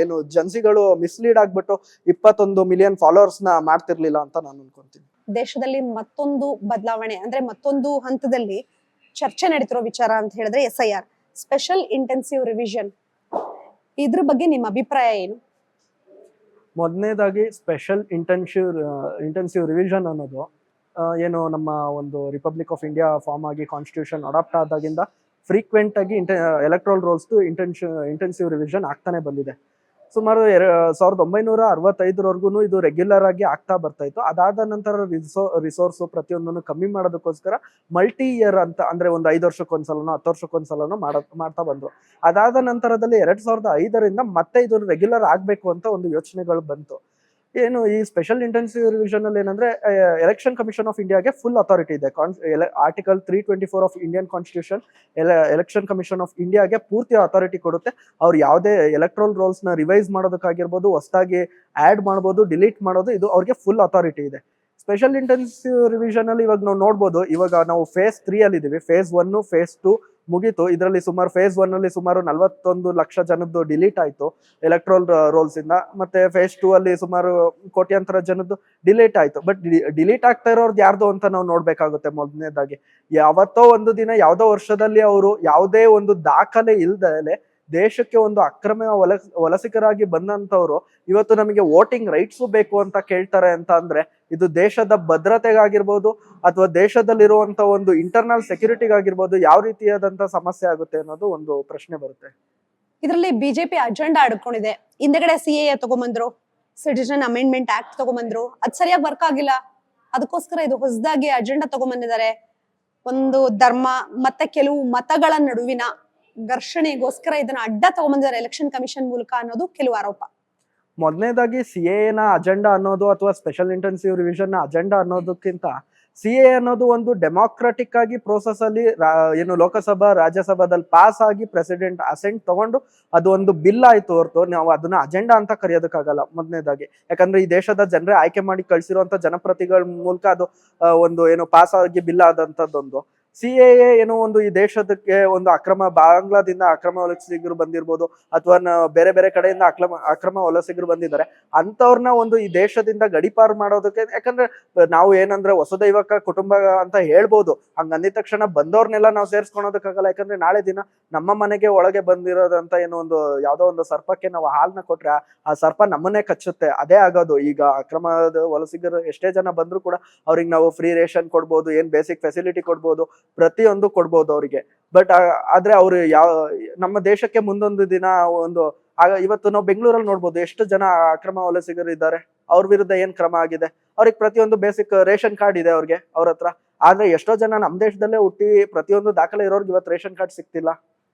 ಏನು ಜನ್ಸಿಗಳು ಮಿಸ್ಲೀಡ್ ಆಗ್ಬಿಟ್ಟು 21 ಮಿಲಿಯನ್ ಫಾಲೋವರ್ಸ್ ನ ಮಾಡ್ತಿರ್ಲಿಲ್ಲ ಅಂತ ನಾನು ಅನ್ಕೊಂತೀನಿ. ದೇಶದಲ್ಲಿ ಮತ್ತೊಂದು ಬದಲಾವಣೆ ಅಂದ್ರೆ ಮತ್ತೊಂದು ಹಂತದಲ್ಲಿ ಚರ್ಚೆ ನಡೀತಿರೋ ವಿಚಾರ ಅಂತ ಹೇಳಿದ್ರೆ SIR, ಸ್ಪೆಷಲ್ ಇಂಟೆನ್ಸಿವ್ ರಿವಿಷನ್. ಇದ್ರ ಬಗ್ಗೆ ನಿಮ್ಮ ಅಭಿಪ್ರಾಯ ಏನು? ಮೊದಲನೇದಾಗಿ ಸ್ಪೆಷಲ್ ಇಂಟೆನ್ಸಿವ್ ರಿವಿಷನ್ ಅನ್ನೋದು ಏನು ನಮ್ಮ ಒಂದು ರಿಪಬ್ಲಿಕ್ ಆಫ್ ಇಂಡಿಯಾ ಫಾರ್ಮ್ ಆಗಿ ಕಾನ್ಸ್ಟಿಟ್ಯೂಷನ್ ಅಡಾಪ್ಟ್ ಆದಾಗಿಂದ ಫ್ರೀಕ್ವೆಂಟ್ ಆಗಿ ಎಲೆಕ್ಟ್ರಲ್ ರೋಲ್ಸ್ ಇಂಟೆನ್ಸಿವ್ ರಿವಿಷನ್ ಆಗ್ತಾನೆ ಬಂದಿದೆ. ಸುಮಾರು 1965 ಇದು ರೆಗ್ಯುಲರ್ ಆಗಿ ಆಗ್ತಾ ಬರ್ತಾ ಇತ್ತು. ಅದಾದ ನಂತರ ರಿಸೋರ್ಸ್ ಪ್ರತಿಯೊಂದನ್ನು ಕಮ್ಮಿ ಮಾಡೋದಕ್ಕೋಸ್ಕರ ಮಲ್ಟಿ ಇಯರ್ ಅಂತ ಅಂದ್ರೆ ಒಂದು 5 ವರ್ಷಕ್ಕೊಂದ್ಸಲನೋ 10 ವರ್ಷಕ್ಕೊಂದ್ಸಲನೋ ಮಾಡ್ತಾ ಬಂದ್ರು. ಅದಾದ ನಂತರದಲ್ಲಿ 2005ರಿಂದ ಮತ್ತೆ ಇದು ರೆಗ್ಯುಲರ್ ಆಗ್ಬೇಕು ಅಂತ ಒಂದು ಯೋಚನೆಗಳು ಬಂತು. ಏನು ಈ ಸ್ಪೆಷಲ್ ಇಂಟೆನ್ಸಿವ್ ರಿವಿಷನ್ ಅಲ್ಲಿ ಏನಂದ್ರೆ ಎಲೆಕ್ಷನ್ ಕಮಿಷನ್ ಆಫ್ ಇಂಡಿಯಾಗೆ ಫುಲ್ ಅಥಾರಿಟಿ ಇದೆ. Article 324 of Indian constitution election commission of ಇಂಡಿಯಾಗೆ ಪೂರ್ತಿ ಅಥಾರಿಟಿ ಕೊಡುತ್ತೆ. ಅವ್ರು ಯಾವುದೇ ಎಲೆಕ್ಟ್ರಲ್ ರೋಲ್ಸ್ ನ ರಿವೈಸ್ ಮಾಡೋದಕ್ಕಾಗಿರ್ಬೋದು, ಹೊಸದಾಗಿ ಆಡ್ ಮಾಡ್ಬೋದು, ಡಿಲೀಟ್ ಮಾಡೋದು, ಇದು ಅವ್ರಿಗೆ ಫುಲ್ ಅಥಾರಿಟಿ ಇದೆ. ಸ್ಪೆಷಲ್ ಇಂಟೆನ್ಸಿವ್ ರಿವಿಷನ್ ಅಲ್ಲಿ ಇವಾಗ ನಾವು ನೋಡ್ಬೋದು, ಇವಾಗ ನಾವು ಫೇಸ್ 3 ಅಲ್ಲಿ ಇದೀವಿ. ಫೇಸ್ 1, ಫೇಸ್ 2 ಮುಗೀತು. ಇದರಲ್ಲಿ ಸುಮಾರು ಫೇಸ್ 1 ಅಲ್ಲಿ ಸುಮಾರು 41 ಲಕ್ಷ ಜನದ್ದು ಡಿಲೀಟ್ ಆಯ್ತು ಎಲೆಕ್ಟ್ರಲ್ ರೋಲ್ಸ್ ಇಂದ. ಮತ್ತೆ ಫೇಸ್ 2 ಅಲ್ಲಿ ಸುಮಾರು ಕೋಟ್ಯಾಂತರ ಜನದ್ದು ಡಿಲೀಟ್ ಆಯ್ತು. ಬಟ್ ಡಿಲೀಟ್ ಆಗ್ತಾ ಇರೋರ್ದು ಯಾರ್ದು ಅಂತ ನಾವು ನೋಡ್ಬೇಕಾಗುತ್ತೆ. ಮೊದಲನೇದಾಗಿ ಯಾವತ್ತೋ ಒಂದು ದಿನ ಯಾವ್ದೋ ವರ್ಷದಲ್ಲಿ ಅವರು ಯಾವುದೇ ಒಂದು ದಾಖಲೆ ಇಲ್ದಲೆ ದೇಶಕ್ಕೆ ಒಂದು ಅಕ್ರಮ ವಲಸಿಗರಾಗಿ ಬಂದಂತವ್ರು ಇವತ್ತು ನಮಗೆ ವೋಟಿಂಗ್ ರೈಟ್ಸ್ ಬೇಕು ಅಂತ ಕೇಳ್ತಾರೆ ಅಂತ ಅಂದ್ರೆ ಇದು ದೇಶದ ಭದ್ರತೆಗಾಗಿರ್ಬೋದು ಅಥವಾ ದೇಶದಲ್ಲಿರುವಂತ ಒಂದು ಇಂಟರ್ನಲ್ ಸೆಕ್ಯೂರಿಟಿಗಾಗಿರ್ಬೋದು ಯಾವ ರೀತಿಯಾದಂತ ಸಮಸ್ಯೆ ಆಗುತ್ತೆ ಅನ್ನೋದು ಒಂದು ಪ್ರಶ್ನೆ ಬರುತ್ತೆ. ಇದರಲ್ಲಿ ಬಿಜೆಪಿ ಅಜೆಂಡಾ ಆಡ್ಕೊಂಡಿದೆ. ಹಿಂದೆಗಡೆ CAA ತಗೊಂಬಂದ್ರು, ಸಿಟಿಜನ್ ಅಮೆಂಡ್ಮೆಂಟ್ ಆಕ್ಟ್ ತಗೊಂಬಂದ್ರು, ಅದ್ ಸರಿಯಾಗಿ ವರ್ಕ್ ಆಗಿಲ್ಲ. ಅದಕ್ಕೋಸ್ಕರ ಇದು ಹೊಸದಾಗಿ ಅಜೆಂಡಾ ತಗೊಂಬಂದಿದ್ದಾರೆ. ಒಂದು ಧರ್ಮ ಮತ್ತೆ ಕೆಲವು ಮತಗಳ ನಡುವಿನ ಘರ್ಷಣೆಗೋಸ್ಕರ ಇದನ್ನ ಅಡ್ಡ ತಗೊಂಬಂದಿದ್ದಾರೆ ಎಲೆಕ್ಷನ್ ಕಮಿಷನ್ ಮೂಲಕ ಅನ್ನೋದು ಕೆಲವು ಆರೋಪ. ಮೊದಲನೇದಾಗಿ CAA ನ ಅಜೆಂಡಾ ಅನ್ನೋದು ಅಥವಾ ಸ್ಪೆಷಲ್ ಇಂಟೆನ್ಸಿವ್ ರಿವಿಷನ್ ನ ಅಜೆಂಡಾ ಅನ್ನೋದಕ್ಕಿಂತ CAA ಅನ್ನೋದು ಒಂದು ಡೆಮಾಕ್ರೆಟಿಕ್ ಆಗಿ ಪ್ರೋಸೆಸ್ ಅಲ್ಲಿ ಏನು ಲೋಕಸಭಾ ರಾಜ್ಯಸಭಾದಲ್ಲಿ ಪಾಸ್ ಆಗಿ ಪ್ರೆಸಿಡೆಂಟ್ ಅಸೆಂಟ್ ತಗೊಂಡು ಅದು ಒಂದು ಬಿಲ್ ಆಯ್ತು ಹೊರತು ನಾವು ಅದನ್ನ ಅಜೆಂಡಾ ಅಂತ ಕರೆಯೋದಕ್ಕಾಗಲ್ಲ. ಮೊದಲನೇದಾಗಿ ಯಾಕಂದ್ರೆ ಈ ದೇಶದ ಜನರೇ ಆಯ್ಕೆ ಮಾಡಿ ಕಳ್ಸಿರುವಂತ ಜನಪ್ರತಿಗಳ ಮೂಲಕ ಅದು ಒಂದು ಏನು ಪಾಸ್ ಆಗಿ ಬಿಲ್ ಆದಂತದ್ದೊಂದು. CAA ಏನೋ ಒಂದು ಈ ದೇಶದಕ್ಕೆ ಒಂದು ಬಾಂಗ್ಲಾದಿಂದ ಅಕ್ರಮ ವಲಸಿಗರು ಬಂದಿರ್ಬೋದು ಅಥವಾ ಬೇರೆ ಬೇರೆ ಕಡೆಯಿಂದ ಅಕ್ರಮ ವಲಸಿಗರು ಬಂದಿದ್ದಾರೆ ಅಂತವ್ರನ್ನ ಒಂದು ಈ ದೇಶದಿಂದ ಗಡಿಪಾರು ಮಾಡೋದಕ್ಕೆ. ಯಾಕಂದ್ರೆ ನಾವು ಏನಂದ್ರೆ ವಸುದೈವಕ ಕುಟುಂಬ ಅಂತ ಹೇಳ್ಬೋದು, ಹಂಗ ಅಂದಿದ ತಕ್ಷಣ ಬಂದವ್ರನ್ನೆಲ್ಲ ನಾವು ಸೇರ್ಸ್ಕೊಳೋದಕ್ಕಾಗಲ್ಲ. ಯಾಕಂದ್ರೆ ನಾಳೆ ದಿನ ನಮ್ಮ ಮನೆಗೆ ಒಳಗೆ ಬಂದಿರೋದಂತ ಏನೋ ಒಂದು ಯಾವ್ದೋ ಒಂದು ಸರ್ಪಕ್ಕೆ ನಾವು ಹಾಲ್ನ ಕೊಟ್ರೆ ಆ ಸರ್ಪ ನಮ್ಮನ್ನೇ ಕಚ್ಚುತ್ತೆ. ಅದೇ ಆಗೋದು. ಈಗ ಅಕ್ರಮದ ವಲಸಿಗರು ಎಷ್ಟೇ ಜನ ಬಂದ್ರು ಕೂಡ ಅವ್ರಿಗೆ ನಾವು ಫ್ರೀ ರೇಷನ್ ಕೊಡ್ಬೋದು, ಏನ್ ಬೇಸಿಕ್ ಫೆಸಿಲಿಟಿ ಕೊಡ್ಬೋದು, ಪ್ರತಿಯೊಂದು ಕೊಡ್ಬೋದು ಅವರಿಗೆ. ಬಟ್ ಆದ್ರೆ ಅವ್ರು ನಮ್ಮ ದೇಶಕ್ಕೆ ಮುಂದೊಂದು ದಿನ ಇವತ್ತು ನಾವು ಬೆಂಗಳೂರಲ್ಲಿ ನೋಡ್ಬೋದು ಎಷ್ಟು ಜನ ಅಕ್ರಮ ವಲಸಿಗರು ಇದ್ದಾರೆ, ಅವ್ರ ವಿರುದ್ಧ ಏನ್ ಕ್ರಮ ಆಗಿದೆ. ಅವ್ರಿಗೆ ಪ್ರತಿಯೊಂದು ಬೇಸಿಕ್ ರೇಷನ್ ಕಾರ್ಡ್ ಇದೆ ಅವ್ರ ಹತ್ರ. ಆದ್ರೆ ಎಷ್ಟೋ ಜನ ನಮ್ಮ ದೇಶದಲ್ಲೇ ಹುಟ್ಟಿ ಪ್ರತಿಯೊಂದು ದಾಖಲೆ ಇರೋರ್ಗೆ ಇವತ್ತು ರೇಷನ್ ಕಾರ್ಡ್ ಸಿಗ್ತಿಲ್ಲ.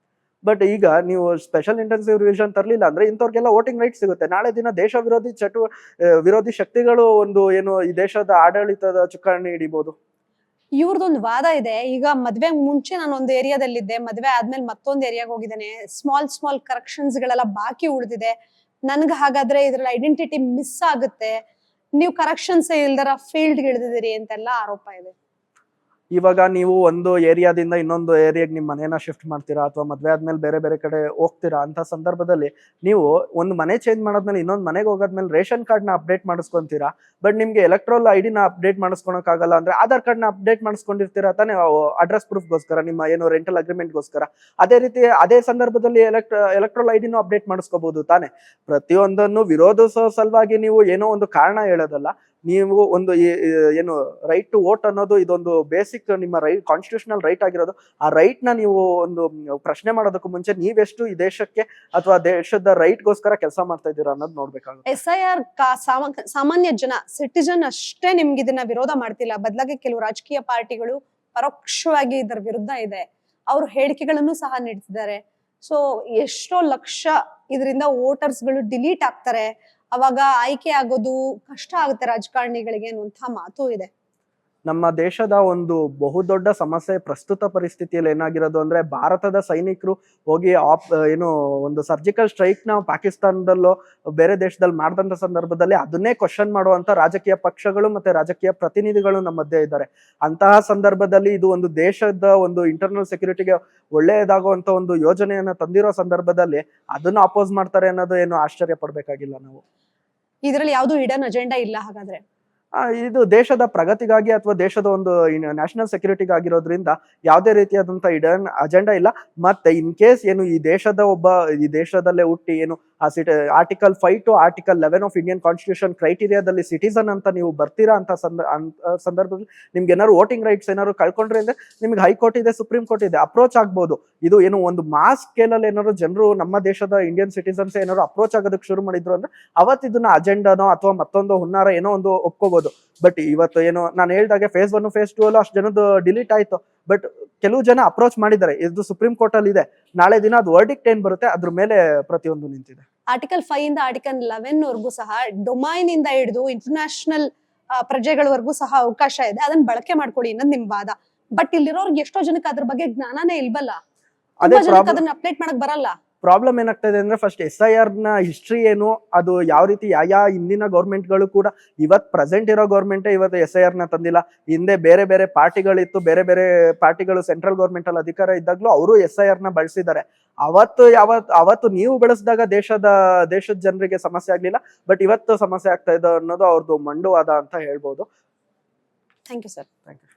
ಬಟ್ ಈಗ ನೀವು ಸ್ಪೆಷಲ್ ಇಂಟೆನ್ಸಿವ್ ರಿವಿಷನ್ ತರಲಿಲ್ಲ ಅಂದ್ರೆ ಇಂಥವ್ರಿಗೆಲ್ಲ ವೋಟಿಂಗ್ ರೈಟ್ ಸಿಗುತ್ತೆ. ನಾಳೆ ದಿನ ದೇಶ ವಿರೋಧಿ ವಿರೋಧಿ ಶಕ್ತಿಗಳು ಒಂದು ಏನು ಈ ದೇಶದ ಆಡಳಿತದ ಚುಕ್ಕಾಣಿ ಹಿಡಿಬಹುದು. ಇವ್ರದೊಂದು ವಾದ ಇದೆ. ಈಗ ಮದ್ವೆ ಮುಂಚೆ ನಾನು ಒಂದು ಏರಿಯಾದಲ್ಲಿದ್ದೆ, ಮದ್ವೆ ಆದ್ಮೇಲೆ ಮತ್ತೊಂದು ಏರಿಯಾಗ ಹೋಗಿದ್ದೇನೆ, ಸ್ಮಾಲ್ ಕರೆಕ್ಷನ್ಸ್ ಗಳೆಲ್ಲ ಬಾಕಿ ಉಳಿದಿದೆ, ನನ್ಗೆ ಹಾಗಾದ್ರೆ ಇದ್ರಲ್ಲಿ ಐಡೆಂಟಿಟಿ ಮಿಸ್ ಆಗುತ್ತೆ, ನೀವು ಕರೆಕ್ಷನ್ಸ್ ಇಲ್ದರ ಫೀಲ್ಡ್ ಇಳಿದಿದ್ದೀರಿ ಅಂತೆಲ್ಲ ಆರೋಪ ಇದೆ. ಇವಾಗ ನೀವು ಒಂದು ಏರಿಯಾದಿಂದ ಇನ್ನೊಂದು ಏರಿಯಾಗೆ ನಿಮ್ಮ ಮನೇನ ಶಿಫ್ಟ್ ಮಾಡ್ತೀರಾ ಅಥವಾ ಮದ್ವೆ ಆದ್ಮೇಲೆ ಬೇರೆ ಬೇರೆ ಕಡೆ ಹೋಗ್ತೀರಾ ಅಂತ ಸಂದರ್ಭದಲ್ಲಿ ನೀವು ಒಂದು ಮನೆ ಚೇಂಜ್ ಮಾಡಾದ್ಮೇಲೆ ಇನ್ನೊಂದು ಮನೆಗೆ ಹೋಗಾದ್ಮೇಲೆ ರೇಷನ್ ಕಾರ್ಡ್ನ ಅಪ್ಡೇಟ್ ಮಾಡಿಸ್ಕೊಂತೀರಾ. ಬಟ್ ನಿಮ್ಗೆ ಎಲೆಕ್ಟ್ರಲ್ ಐಡಿನ ಅಪ್ಡೇಟ್ ಮಾಡಿಸ್ಕೊಳಕ್ಕಾಗಲ್ಲ ಅಂದ್ರೆ ಆಧಾರ್ ಕಾರ್ಡ್ನ ಅಪ್ಡೇಟ್ ಮಾಡಿಸ್ಕೊಂಡಿರ್ತೀರಾ ತಾನೇ, ಅಡ್ರೆಸ್ ಪ್ರೂಫ್ಗೋಸ್ಕರ, ನಿಮ್ಮ ಏನು ರೆಂಟಲ್ ಅಗ್ರಿಮೆಂಟ್ಗೋಸ್ಕರ. ಅದೇ ರೀತಿ ಅದೇ ಸಂದರ್ಭದಲ್ಲಿ ಎಲೆಕ್ಟ್ರಲ್ ಐಡಿನೂ ಅಪ್ಡೇಟ್ ಮಾಡಿಸ್ಕೋಬಹುದು ತಾನೆ. ಪ್ರತಿಯೊಂದನ್ನು ವಿರೋಧಿಸೋ ಸಲುವಾಗಿ ನೀವು ಏನೋ ಒಂದು ಕಾರಣ ಹೇಳೋದಲ್ಲ. ನೀವು ಒಂದು ಏನು ರೈಟ್ ಟು ವೋಟ್ ಅನ್ನೋದು ಇದೊಂದು ಬೇಸಿಕ್ ನಿಮ್ಮ ರೈಟ್, ಕಾನ್ಸ್ಟಿಟ್ಯೂಷನಲ್ ರೈಟ್ ಆಗಿರೋದು. ಆ ರೈಟ್ ನ ನೀವು ಒಂದು ಪ್ರಶ್ನೆ ಮಾಡೋದಕ್ಕೂ ಮುಂಚೆ ನೀವೆಷ್ಟು ಈ ದೇಶಕ್ಕೆ ಅಥವಾ ದೇಶದ ರೈಟ್ಗೋಸ್ಕರ ಕೆಲಸ ಮಾಡ್ತಾ ಇದ್ದೀರಾ ಅನ್ನೋದು ನೋಡ್ಬೇಕಾಗುತ್ತೆ. SIR ಸಾಮಾನ್ಯ ಜನ, ಸಿಟಿಜನ್ ಅಷ್ಟೇ ನಿಮ್ಗೆ ಇದನ್ನ ವಿರೋಧ ಮಾಡ್ತಿಲ್ಲ, ಬದಲಾಗಿ ಕೆಲವು ರಾಜಕೀಯ ಪಾರ್ಟಿಗಳು ಪರೋಕ್ಷವಾಗಿ ಇದರ ವಿರುದ್ಧ ಇದೆ, ಅವ್ರ ಹೇಳಿಕೆಗಳನ್ನು ಸಹ ನೀಡ್ತಿದ್ದಾರೆ. ಸೊ ಎಷ್ಟೋ ಲಕ್ಷ ಇದರಿಂದ ವೋಟರ್ಸ್ ಗಳು ಡಿಲೀಟ್ ಆಗ್ತಾರೆ, ಅವಾಗ ಆಯ್ಕೆ ಆಗೋದು ಕಷ್ಟ ಆಗುತ್ತೆ ರಾಜಕಾರಣಿಗಳಿಗೆ ಅನ್ನುವಂಥ ಮಾತು ಇದೆ. ನಮ್ಮ ದೇಶದ ಒಂದು ಬಹುದೊಡ್ಡ ಸಮಸ್ಯೆ ಪ್ರಸ್ತುತ ಪರಿಸ್ಥಿತಿಯಲ್ಲಿ ಏನಾಗಿರೋದು ಅಂದ್ರೆ ಭಾರತದ ಸೈನಿಕರು ಹೋಗಿ ಏನು ಒಂದು ಸರ್ಜಿಕಲ್ ಸ್ಟ್ರೈಕ್ ನ ಪಾಕಿಸ್ತಾನದಲ್ಲೋ ಬೇರೆ ದೇಶದಲ್ಲಿ ಮಾಡಿದಂತ ಸಂದರ್ಭದಲ್ಲಿ ಅದನ್ನೇ ಕ್ವಶನ್ ಮಾಡುವಂತ ರಾಜಕೀಯ ಪಕ್ಷಗಳು ಮತ್ತೆ ರಾಜಕೀಯ ಪ್ರತಿನಿಧಿಗಳು ನಮ್ಮ ಮಧ್ಯೆ ಇದ್ದಾರೆ. ಅಂತಹ ಸಂದರ್ಭದಲ್ಲಿ ಇದು ಒಂದು ದೇಶದ ಒಂದು ಇಂಟರ್ನಲ್ ಸೆಕ್ಯೂರಿಟಿಗೆ ಒಳ್ಳೆಯದಾಗುವಂತ ಒಂದು ಯೋಜನೆಯನ್ನ ತಂದಿರೋ ಸಂದರ್ಭದಲ್ಲಿ ಅದನ್ನ ಅಪೋಸ್ ಮಾಡ್ತಾರೆ ಅನ್ನೋದು ಏನು ಆಶ್ಚರ್ಯ ಪಡ್ಬೇಕಾಗಿಲ್ಲ ನಾವು. ಇದರಲ್ಲಿ ಯಾವ್ದು ಹಿಡನ್ ಅಜೆಂಡಾ ಇಲ್ಲ ಹಾಗಾದ್ರೆ. ಇದು ದೇಶದ ಪ್ರಗತಿಗಾಗಿ ಅಥವಾ ದೇಶದ ಒಂದು ನ್ಯಾಷನಲ್ ಸೆಕ್ಯೂರಿಟಿಗೆ ಆಗಿರೋದ್ರಿಂದ ಯಾವುದೇ ರೀತಿಯಾದಂತ ಇಡನ್ ಅಜೆಂಡಾ ಇಲ್ಲ. ಮತ್ತೆ ಇನ್ ಕೇಸ್ ಏನು ಈ ದೇಶದಲ್ಲೇ ಹುಟ್ಟಿ ಏನು article 5 to article 11 of Indian constitution ಕ್ರೈಟೀರಿಯಾದಲ್ಲಿ ಸಿಟಿಸನ್ ಅಂತ ನೀವು ಬರ್ತೀರಾ ಅಂತ ಸಂದರ್ಭದಲ್ಲಿ ನಿಮ್ಗೆ ಏನಾದ್ರು ವೋಟಿಂಗ್ ರೈಟ್ಸ್ ಏನಾದ್ರು ಕಳ್ಕೊಂಡ್ರೆ ಅಂದ್ರೆ ನಿಮ್ಗೆ ಹೈಕೋರ್ಟ್ ಇದೆ, ಸುಪ್ರೀಂ ಕೋರ್ಟ್ ಇದೆ, ಅಪ್ರೋಚ್ ಆಗ್ಬೋದು. ಇದು ಏನು ಒಂದು ಮಾಸ್ ಸ್ಕೇಲಲ್ಲಿ ಏನಾದ್ರು ಜನರು ನಮ್ಮ ದೇಶದ ಇಂಡಿಯನ್ ಸಿಟಿಸನ್ಸ್ ಏನಾದ್ರು ಅಪ್ರೋಚ್ ಆಗೋದಕ್ಕೆ ಶುರು ಮಾಡಿದ್ರು ಅಂದ್ರೆ ಅವತ್ತು ಇದನ್ನ ಅಜೆಂಡಾನೋ ಅಥವಾ ಮತ್ತೊಂದು ಹುನ್ನಾರ ಏನೋ ಒಂದು ಒಪ್ಕೋಬಹುದು. ಬಟ್ ಇವತ್ತು ಏನು ನಾನು ಹೇಳ್ದಾಗೆ phase 1 phase 2 ಅಲ್ಲೂ ಅಷ್ಟು ಜನದ್ದು ಡಿಲೀಟ್ ಆಯ್ತು. ಬಟ್ ಕೆಲವು ಜನ ಅಪ್ರೋಚ್ ಮಾಡಿದ್ದಾರೆ, ಇದು ಸುಪ್ರೀಂ ಕೋರ್ಟ್ ಅಲ್ಲಿ ಇದೆ, ನಾಳೆ ದಿನ ಅದು ವರ್ಡಿಕ್ಟ್ ಏನ್ ಬರುತ್ತೆ ಅದ್ರ ಮೇಲೆ ಪ್ರತಿಯೊಂದು ನಿಂತಿದೆ. ಆರ್ಟಿಕಲ್ 5 ಇಂದ ಆರ್ಟಿಕಲ್ 11 ವರೆಗೂ ಸಹ ಡೊಮೈನ್ ಇಂದ ಹಿಡಿದು ಇಂಟರ್ನ್ಯಾಷನಲ್ ಪ್ರಜೆಗಳವರೆಗೂ ಸಹ ಅವಕಾಶ ಇದೆ, ಅದನ್ನ ಬಳಕೆ ಮಾಡ್ಕೊಳ್ಳಿ ಅನ್ನೋದು ನಿಮ್ ವಾದ. ಬಟ್ ಇಲ್ಲಿರೋರ್ಗೆ ಎಷ್ಟೋ ಜನಕ್ಕೆ ಅದ್ರ ಬಗ್ಗೆ ಜ್ಞಾನನೇ ಇಲ್ವಲ್ಲ, ಅದನ್ನ ಅಪ್ಡೇಟ್ ಮಾಡಕ್ ಬರಲ್ಲ. ಪ್ರಾಬ್ಲಮ್ ಏನಾಗ್ತಾ ಇದೆ ಅಂದ್ರೆ ಫಸ್ಟ್ SIR ನ ಹಿಸ್ಟ್ರಿ ಏನು, ಅದು ಯಾವ ರೀತಿ ಯಾವ ಹಿಂದಿನ ಗೌರ್ಮೆಂಟ್ಗಳು ಕೂಡ ಇವತ್ ಪ್ರೆಸೆಂಟ್ ಇರೋ ಗೌರ್ಮೆಂಟ್ ಇವತ್ತು SIR ನ ತಂದಿಲ್ಲ. ಹಿಂದೆ ಬೇರೆ ಬೇರೆ ಪಾರ್ಟಿಗಳಿತ್ತು, ಬೇರೆ ಬೇರೆ ಪಾರ್ಟಿಗಳು ಸೆಂಟ್ರಲ್ ಗೌರ್ಮೆಂಟ್ ಅಲ್ಲಿ ಅಧಿಕಾರ ಇದ್ದಾಗ್ಲೂ ಅವರು SIR ನ ಬಳಸಿದ್ದಾರೆ. ಅವತ್ತು ನೀವು ಬೆಳೆಸಿದಾಗ ದೇಶದ ಜನರಿಗೆ ಸಮಸ್ಯೆ ಆಗ್ಲಿಲ್ಲ, ಬಟ್ ಇವತ್ತು ಸಮಸ್ಯೆ ಆಗ್ತಾ ಇದೆ ಅನ್ನೋದು ಅವ್ರದ್ದು ಮಂಡುವಾದ ಅಂತ ಹೇಳ್ಬೋದು. Thank you sir. Thank you.